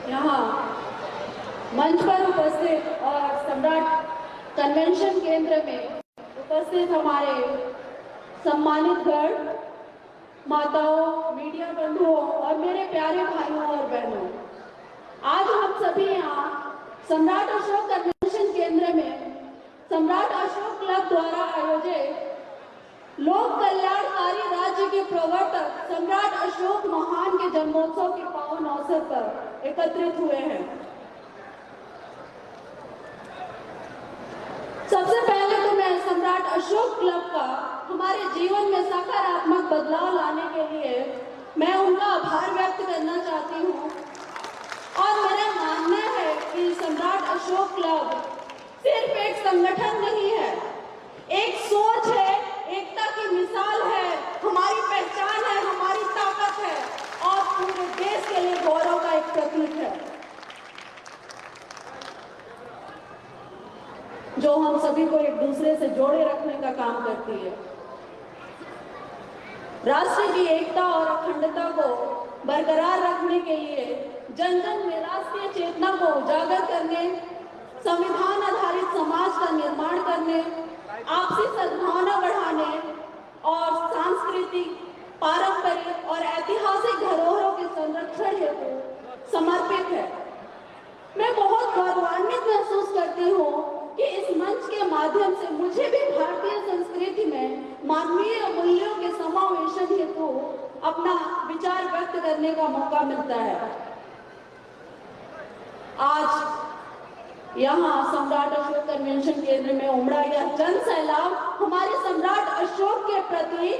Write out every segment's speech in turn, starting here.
यहाँ मंच पर उपस्थित और सम्राट कन्वेंशन केंद्र में उपस्थित हमारे सम्मानित गण, माताओं, मीडिया बंधुओं और मेरे प्यारे भाइयों और बहनों, आज हम सभी यहाँ सम्राट अशोक कन्वेंशन केंद्र में सम्राट अशोक क्लब द्वारा आयोजित लोक कल्याणकारी राज्य के प्रवर्तक सम्राट अशोक महान के जन्मोत्सव के पावन अवसर पर एकत्रित हुए हैं। सबसे पहले तो मैं सम्राट अशोक क्लब का हमारे जीवन में सकारात्मक बदलाव लाने के लिए मैं उनका आभार व्यक्त करना चाहती हूँ। और मेरा मानना है कि सम्राट अशोक क्लब सिर्फ एक संगठन नहीं है, एक सोच है, एकता की मिसाल है, हमारी पहचान है, हमारी ताकत है और पूरे देश के लिए गौरव का एक प्रतीक है, जो हम सभी को एक दूसरे से जोड़े रखने का काम करती है। राष्ट्र की एकता और अखंडता को बरकरार रखने के लिए जन जन में राष्ट्रीय चेतना को उजागर करने, संविधान आधारित समाज का निर्माण करने, आपसी सद्भावना बढ़ाने और सांस्कृतिक, पारंपरिक और ऐतिहासिक धरोहरों के संरक्षण हेतु समर्पित है। मैं बहुत गौरवान्वित महसूस करती हूँ कि इस मंच के माध्यम से मुझे भी भारतीय संस्कृति में मानवीय मूल्यों के समावेशन हेतु अपना विचार व्यक्त करने का मौका मिलता है। आज यहाँ सम्राट अशोक कन्वेंशन केंद्र में उमड़ा यह जन सैलाब हमारे सम्राट अशोक के प्रति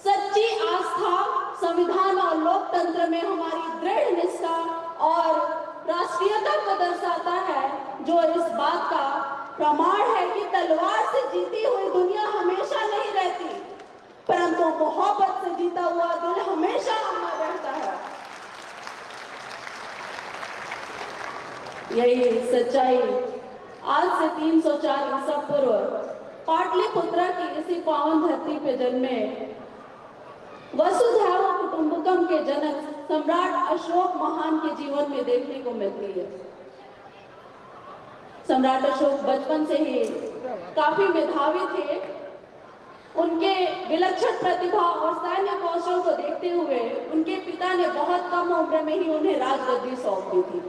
सच्ची आस्था, संविधान और लोकतंत्र में हमारी दृढ़ निष्ठा और राष्ट्रीयता को दर्शाता है, जो इस बात का प्रमाण है कि तलवार से जीती हुई दुनिया हमेशा नहीं रहती, परंतु मोहब्बत से जीता हुआ दिल हमेशा अमर रहता है। यही सच्चाई आज से 304 ईसा पूर्व पाटलिपुत्र की इसी पावन धरती पे जन्मे वसुधैव कुटुंबकम के जनक सम्राट अशोक महान के जीवन में देखने को मिलती है। सम्राट अशोक बचपन से ही काफी मेधावी थे। उनके विलक्षण प्रतिभा और सैन्य कौशल को देखते हुए उनके पिता ने बहुत कम उम्र में ही उन्हें राजगद्दी सौंप दी थी।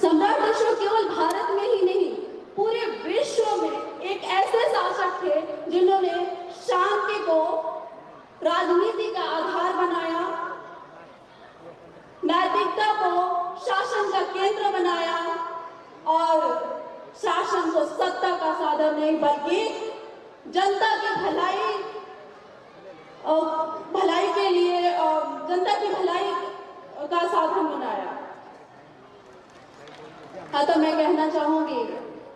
सम्राट अशोक केवल भारत में ही नहीं, पूरे विश्व में एक ऐसे शासक थे जिन्होंने शांति को राजनीति का आधार बनाया, नैतिकता को शासन का केंद्र बनाया और शासन को सत्ता का साधन नहीं बल्कि जनता की भलाई के लिए जनता की भलाई का साधन बनाया। हाँ, तो मैं कहना चाहूंगी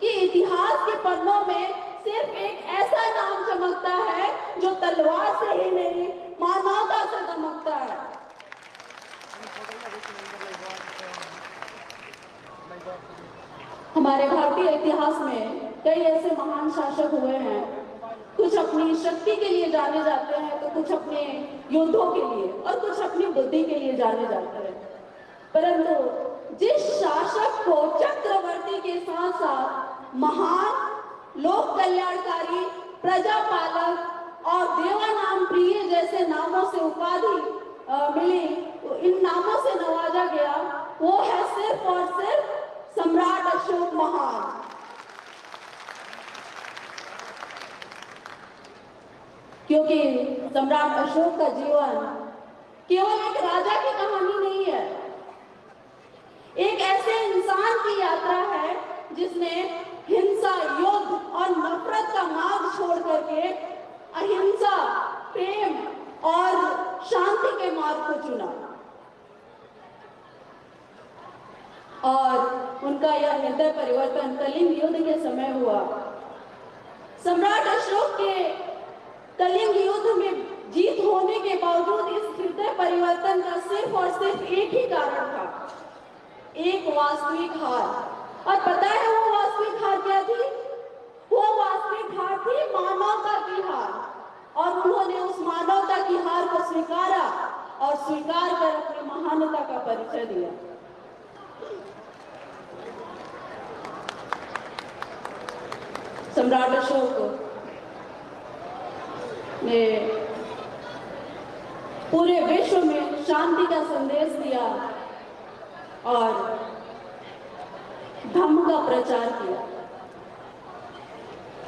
कि इतिहास के पन्नों में सिर्फ एक ऐसा नाम चमकता है जो तलवार से ही नहीं, मानवता से चमकता है। हमारे भारतीय इतिहास में कई ऐसे महान शासक हुए हैं, कुछ अपनी शक्ति के लिए जाने जाते हैं तो कुछ अपने युद्धों के लिए और कुछ अपनी बुद्धि के लिए जाने जाते हैं, परंतु जिस शासक को चक्रवर्ती के साथ साथ महान, लोक कल्याणकारी, प्रजापालक और देवानाम प्रिय जैसे नामों से उपाधि मिली, इन नामों से नवाजा गया, वो है सिर्फ और सिर्फ सम्राट अशोक महान। क्योंकि सम्राट अशोक का जीवन केवल एक राजा की कहानी नहीं है, एक ऐसे इंसान की यात्रा है जिसने हिंसा, युद्ध और नफरत का मार्ग छोड़ करके अहिंसा, प्रेम और शांति के मार्ग को चुना और उनका यह हृदय परिवर्तन कलिंग युद्ध के समय हुआ। सम्राट अशोक के कलिंग युद्ध में जीत होने के बावजूद इस हृदय परिवर्तन का सिर्फ और सिर्फ एक ही कारण था, एक वास्तविक हार। और पता है वो वास्तविक हार क्या थी? वो वास्तविक हार थी मानवता की हार। और उन्होंने उस मानवता की हार को स्वीकारा और स्वीकार कर अपनी महानता का परिचय दिया। सम्राट अशोक ने पूरे विश्व में शांति का संदेश दिया और धम्म का प्रचार किया।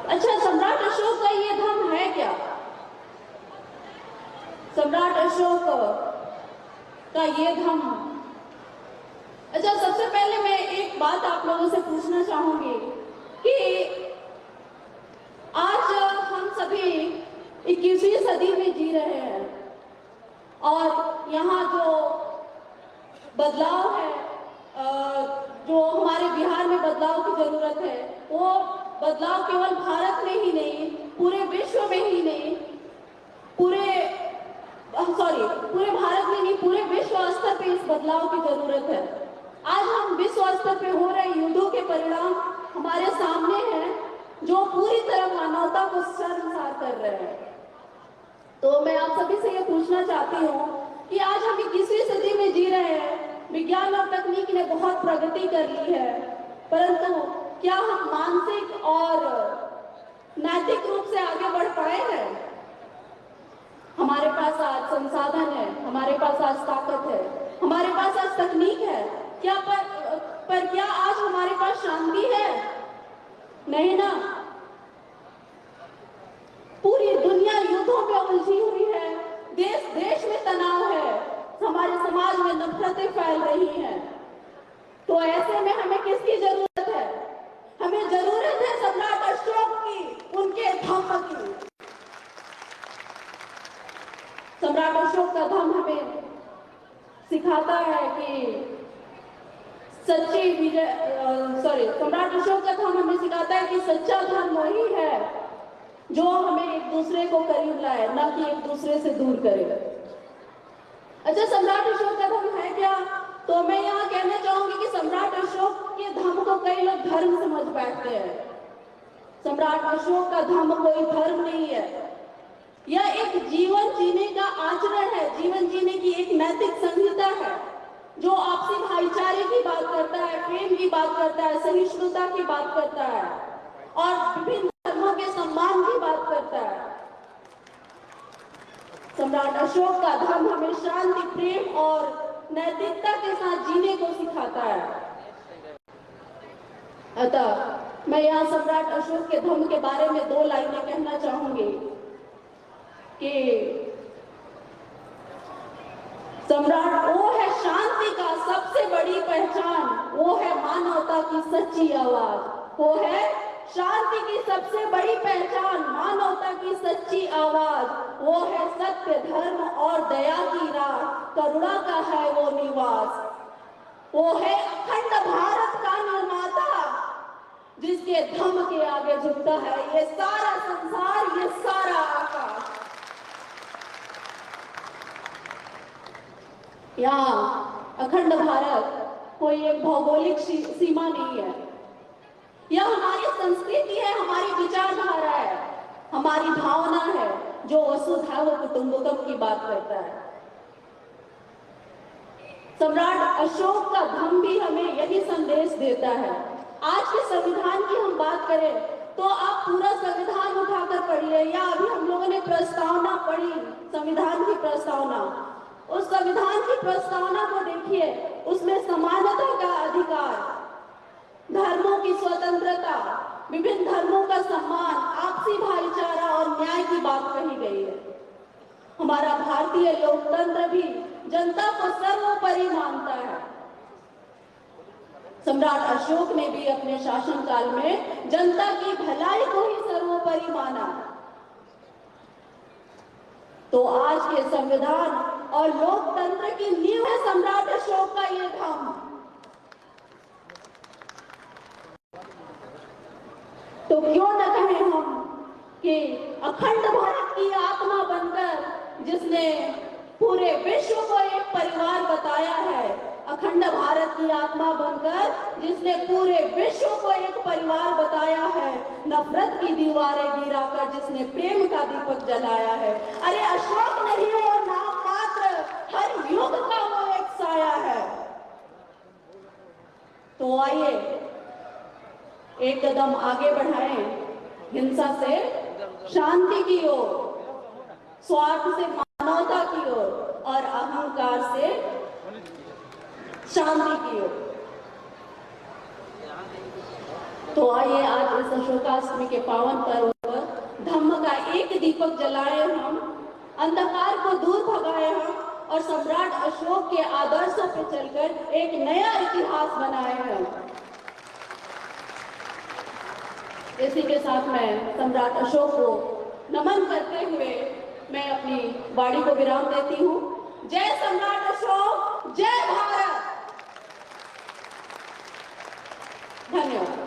अच्छा, सम्राट अशोक का ये धम्म है क्या? सम्राट अशोक का ये धम्म, अच्छा, सबसे पहले मैं एक बात आप लोगों से पूछना चाहूंगी कि आज हम सभी 21वीं सदी में जी रहे हैं और यहाँ जो बदलाव है, जो हमारे बिहार में बदलाव की जरूरत है, वो बदलाव केवल भारत में ही नहीं, पूरे विश्व में ही नहीं, पूरे भारत में नहीं, पूरे विश्व स्तर पे इस बदलाव की जरूरत है। आज हम विश्व स्तर पे हो रहे युद्धों के परिणाम हमारे सामने हैं, जो पूरी तरह मानवता को शर्मसार कर रहे हैं। तो मैं आप सभी से ये पूछना चाहती हूँ कि आज हम 21वीं सदी में जी रहे हैं, विज्ञान और तकनीक ने बहुत प्रगति कर ली है, परंतु क्या हम मानसिक और नैतिक रूप से आगे बढ़ पाए हैं? हमारे पास आज संसाधन है, हमारे पास आज ताकत है, हमारे पास आज तकनीक है, क्या पर क्या आज हमारे पास शांति है? नहीं ना। पूरी दुनिया युद्धों में उलझी हुई है, देश देश में तनाव है, हमारे समाज में नफरतें फैल रही हैं। तो ऐसे में हमें किसकी जरूरत है? हमें जरूरत है सम्राट अशोक की, उनके धम्म की। सम्राट अशोक का धम्म हमें सिखाता है कि सच्ची विजय, सम्राट अशोक का धम्म हमें सिखाता है कि सच्चा धर्म वही है जो हमें एक दूसरे को करीब लाए, न कि एक दूसरे से दूर करे। अच्छा, सम्राट अशोक का धम्म है क्या? तो मैं यहाँ कहना चाहूंगी कि सम्राट अशोक के धम्म को कई लोग धर्म समझ बैठते हैं। सम्राट अशोक का धम्म कोई धर्म नहीं है, यह एक जीवन जीने का आचरण है, जीवन जीने की एक नैतिक संहिता है, जो आपसी भाईचारे की बात करता है, प्रेम की बात करता है, सहिष्णुता की बात करता है और विभिन्न धर्मों के सम्मान की बात करता है। सम्राट अशोक का धर्म हमें शांति, प्रेम और नैतिकता के साथ जीने को सिखाता है। अतः मैं यहाँ सम्राट अशोक के धर्म के बारे में 2 लाइनें कहना चाहूंगी कि सम्राट वो है शांति का सबसे बड़ी पहचान, वो है मानवता की सच्ची आवाज, वो है शांति की सबसे बड़ी पहचान, मानवता की सच्ची आवाज, वो है सत्य, धर्म और दया की राह, करुणा का है वो निवास, वो है अखंड भारत का निर्माता, जिसके धम्म के आगे झुकता है ये सारा संसार, ये सारा आकाश। यहाँ अखंड भारत कोई एक भौगोलिक सीमा नहीं है, यह हमारी संस्कृति है, हमारी विचारधारा है, हमारी भावना है, जो वसुधैव कुटुंबकम की बात करता है। सम्राट अशोक का धम्म भी हमें यही संदेश देता है। आज के संविधान की हम बात करें तो आप पूरा संविधान उठाकर पढ़िए, या अभी हम लोगों ने प्रस्तावना पढ़ी, संविधान की प्रस्तावना, उस संविधान की प्रस्तावना को देखिए, उसमें समानता का अधिकार, धर्मों की स्वतंत्रता, विभिन्न धर्मों का सम्मान, आपसी भाईचारा और न्याय की बात कही गई है। हमारा भारतीय लोकतंत्र भी जनता को सर्वोपरि मानता है। सम्राट अशोक ने भी अपने शासनकाल में जनता की भलाई को ही सर्वोपरि माना। तो आज के संविधान और लोकतंत्र की नींव है सम्राट अशोक का ये धम्म। तो क्यों न कहें हम कि अखंड भारत की आत्मा बनकर, जिसने पूरे विश्व को एक परिवार बताया है, अखंड भारत की आत्मा बनकर जिसने पूरे विश्व को एक परिवार बताया है, नफरत की दीवारें गिराकर जिसने प्रेम का दीपक जलाया है। अरे अशोक नहीं, वो नाम मात्र हर तो आइए एक कदम आगे बढ़ाएं, हिंसा से शांति की ओर, स्वार्थ से मानवता की ओर और अहंकार से शांति की ओर। तो आइए आज इस अशोकाष्टमी के पावन पर्व पर धम्म का एक दीपक जलाए हम, अंधकार को दूर भगाए हम और सम्राट अशोक के आदर्शों पर चलकर एक नया इतिहास बनाए हम। इसी के साथ मैं सम्राट अशोक को नमन करते हुए मैं अपनी वाणी को विराम देती हूँ। जय सम्राट अशोक, जय भारत। धन्यवाद।